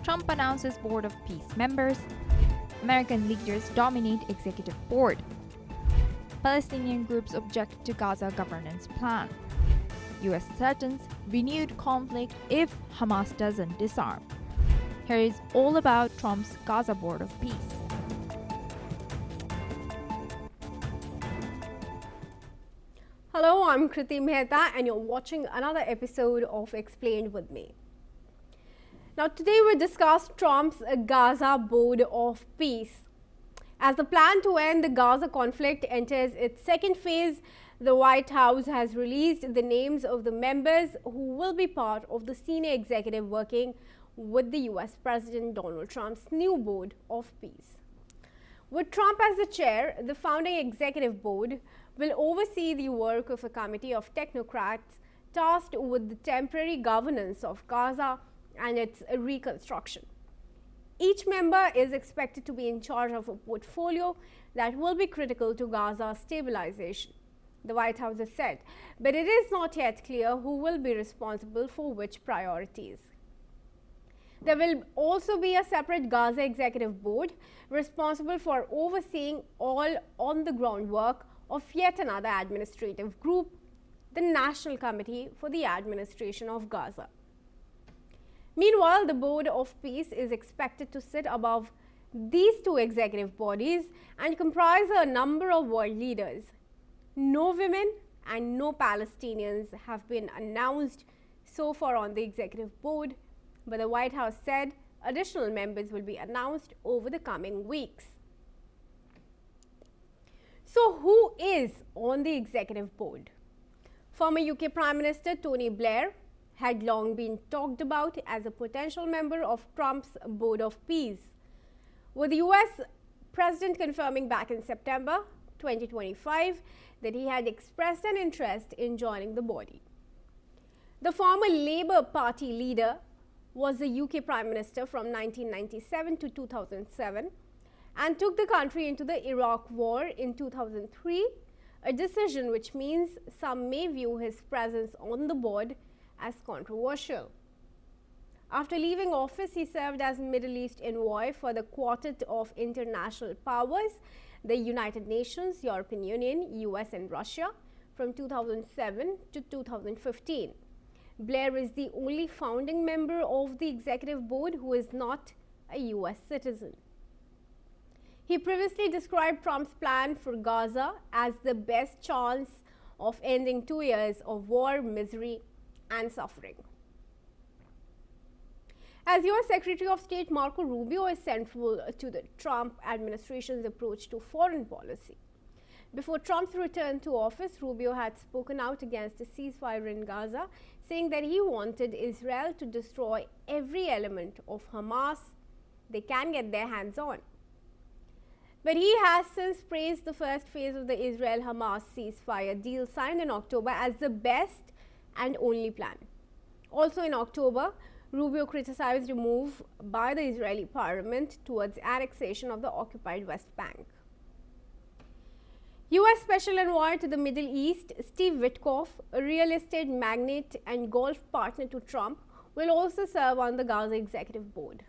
Trump announces Board of Peace members. American leaders dominate executive board. Palestinian groups object to Gaza governance plan. US threatens renewed conflict if Hamas doesn't disarm. Here is all about Trump's Gaza Board of Peace. Hello, I'm Kriti Mehta and you're watching another episode of Explained with me. Now today we discuss Trump's Gaza Board of Peace. As the plan to end the Gaza conflict enters its second phase, the White House has released the names of the members who will be part of the senior executive working with the US President Donald Trump's new Board of Peace. With Trump as the chair, the founding executive board will oversee the work of a committee of technocrats tasked with the temporary governance of Gaza and its reconstruction. Each member is expected to be in charge of a portfolio that will be critical to Gaza's stabilization, the White House has said, but it is not yet clear who will be responsible for which priorities. There will also be a separate Gaza executive board responsible for overseeing all on-the-ground work of yet another administrative group, the National Committee for the Administration of Gaza. Meanwhile, the Board of Peace is expected to sit above these two executive bodies and comprise a number of world leaders. No women and no Palestinians have been announced so far on the executive board, but the White House said additional members will be announced over the coming weeks. So who is on the executive board? Former UK Prime Minister Tony Blair had long been talked about as a potential member of Trump's Board of Peace, with the US President confirming back in September 2025 that he had expressed an interest in joining the body. The former Labour Party leader was the UK Prime Minister from 1997 to 2007 and took the country into the Iraq War in 2003, a decision which means some may view his presence on the board as controversial. After leaving office, he served as Middle East envoy for the Quartet of International Powers, the United Nations, European Union, US and Russia from 2007 to 2015. Blair is the only founding member of the executive board who is not a US citizen. He previously described Trump's plan for Gaza as the best chance of ending 2 years of war, misery, and suffering. As US Secretary of State Marco Rubio is central to the Trump administration's approach to foreign policy. Before Trump's return to office, Rubio had spoken out against a ceasefire in Gaza, saying that he wanted Israel to destroy every element of Hamas they can get their hands on. But he has since praised the first phase of the Israel-Hamas ceasefire deal signed in October as the best and only plan. Also in October, Rubio criticized a move by the Israeli parliament towards annexation of the occupied West Bank. US Special Envoy to the Middle East, Steve Witkoff, a real estate magnate and golf partner to Trump, will also serve on the Gaza Executive Board.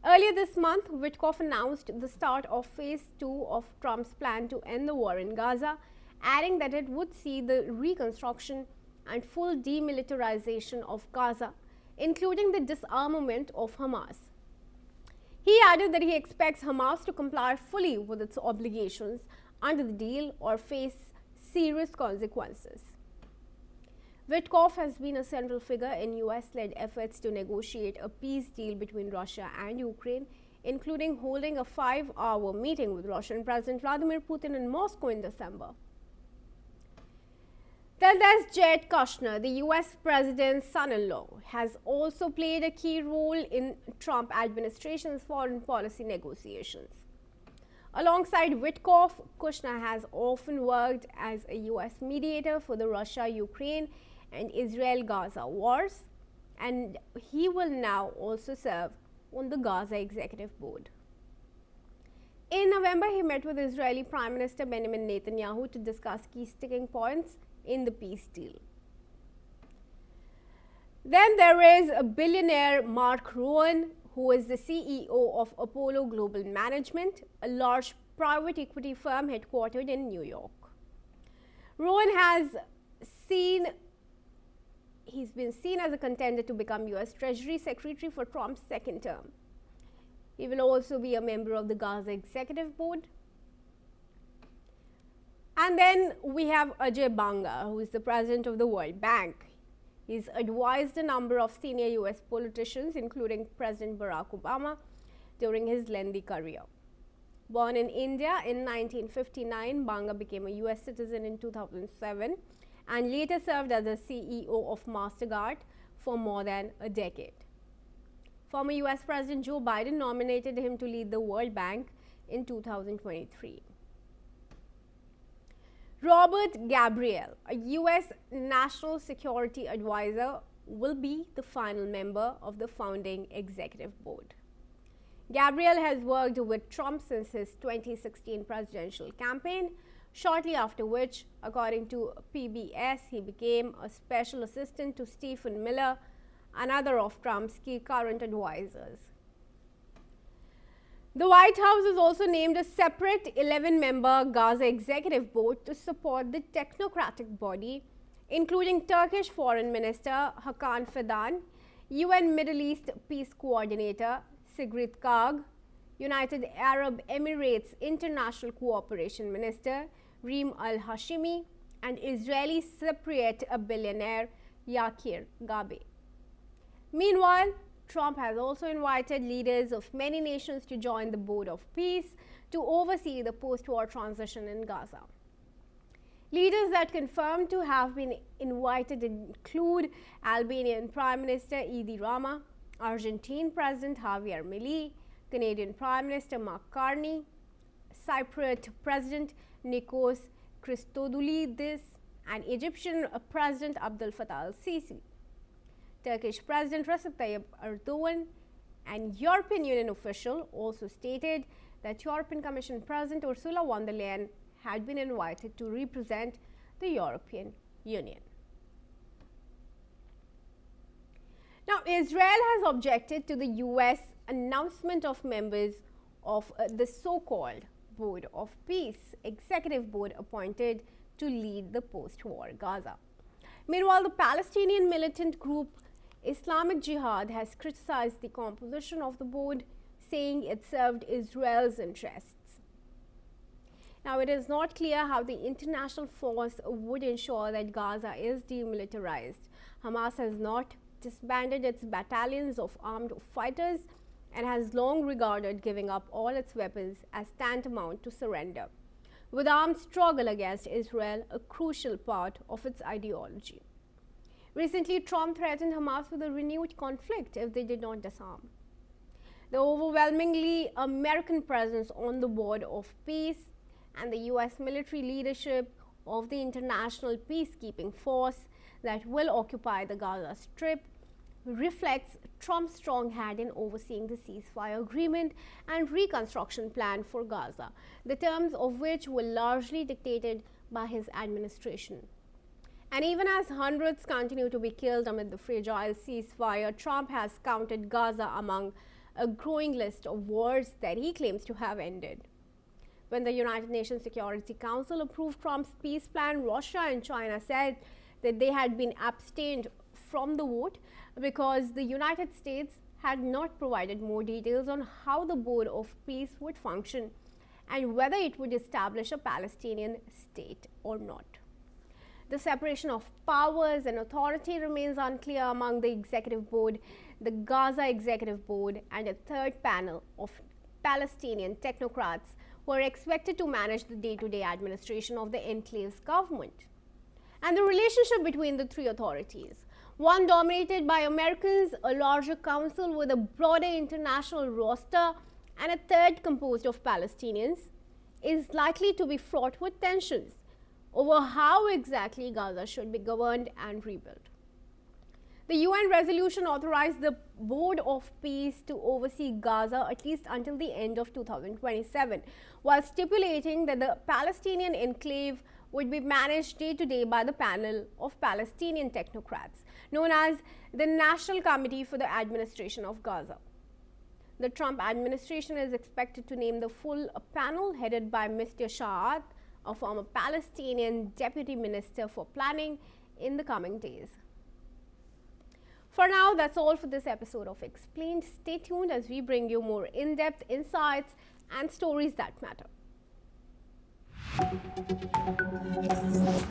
Earlier this month, Witkoff announced the start of Phase 2 of Trump's plan to end the war in Gaza, adding that it would see the reconstruction and full demilitarization of Gaza, including the disarmament of Hamas. He added that he expects Hamas to comply fully with its obligations under the deal or face serious consequences. Witkoff has been a central figure in US-led efforts to negotiate a peace deal between Russia and Ukraine, including holding a 5-hour meeting with Russian President Vladimir Putin in Moscow in December. Then there's Jared Kushner, the US president's son-in-law, has also played a key role in Trump administration's foreign policy negotiations. Alongside Witkoff, Kushner has often worked as a US mediator for the Russia-Ukraine and Israel-Gaza wars, and he will now also serve on the Gaza Executive Board. In November, he met with Israeli Prime Minister Benjamin Netanyahu to discuss key sticking points in the peace deal. Then there is a billionaire Mark Rowan, who is the CEO of Apollo Global Management, a large private equity firm headquartered in New York. Rowan he's been seen as a contender to become US Treasury Secretary for Trump's second term. He will also be a member of the Gaza Executive Board. And then we have Ajay Banga, who is the president of the World Bank. He's advised a number of senior US politicians, including President Barack Obama, during his lengthy career. Born in India in 1959, Banga became a US citizen in 2007 and later served as the CEO of MasterCard for more than a decade. Former US President Joe Biden nominated him to lead the World Bank in 2023. Robert Gabriel, a US National Security Advisor, will be the final member of the founding executive board. Gabriel has worked with Trump since his 2016 presidential campaign, shortly after which, according to PBS, he became a special assistant to Stephen Miller, another of Trump's key current advisors. The White House has also named a separate 11-member Gaza Executive Board to support the technocratic body, including Turkish Foreign Minister Hakan Fidan, UN Middle East Peace Coordinator Sigrid Kaag, United Arab Emirates International Cooperation Minister Reem Al-Hashimi, and Israeli Cypriot billionaire Yakir Gabe. Meanwhile, Trump has also invited leaders of many nations to join the Board of Peace to oversee the post-war transition in Gaza. Leaders that confirmed to have been invited include Albanian Prime Minister Edi Rama, Argentine President Javier Milei, Canadian Prime Minister Mark Carney, Cypriot President Nikos Christodoulidis, and Egyptian President Abdel Fattah al-Sisi. Turkish President Recep Tayyip Erdogan, and European Union official also stated that European Commission President Ursula von der Leyen had been invited to represent the European Union. Now, Israel has objected to the US announcement of members of the so-called Board of Peace, executive board appointed to lead the post-war Gaza. Meanwhile, the Palestinian militant group Islamic Jihad has criticized the composition of the board, saying it served Israel's interests. Now, it is not clear how the international force would ensure that Gaza is demilitarized. Hamas has not disbanded its battalions of armed fighters and has long regarded giving up all its weapons as tantamount to surrender, with armed struggle against Israel a crucial part of its ideology. Recently, Trump threatened Hamas with a renewed conflict if they did not disarm. The overwhelmingly American presence on the Board of Peace and the US military leadership of the international peacekeeping force that will occupy the Gaza Strip reflects Trump's strong hand in overseeing the ceasefire agreement and reconstruction plan for Gaza, the terms of which were largely dictated by his administration. And even as hundreds continue to be killed amid the fragile ceasefire, Trump has counted Gaza among a growing list of wars that he claims to have ended. When the United Nations Security Council approved Trump's peace plan, Russia and China said that they had been abstained from the vote because the United States had not provided more details on how the Board of Peace would function and whether it would establish a Palestinian state or not. The separation of powers and authority remains unclear among the executive board, the Gaza Executive Board, and a third panel of Palestinian technocrats who are expected to manage the day-to-day administration of the enclave's government. And the relationship between the three authorities, one dominated by Americans, a larger council with a broader international roster, and a third composed of Palestinians, is likely to be fraught with tensions over how exactly Gaza should be governed and rebuilt. The UN resolution authorized the Board of Peace to oversee Gaza at least until the end of 2027, while stipulating that the Palestinian enclave would be managed day to day by the panel of Palestinian technocrats. known as the National Committee for the Administration of Gaza. The Trump administration is expected to name the full panel headed by Mr. Shahad, a former Palestinian deputy minister for planning, in the coming days. For now, that's all for this episode of Explained. Stay tuned as we bring you more in-depth insights and stories that matter.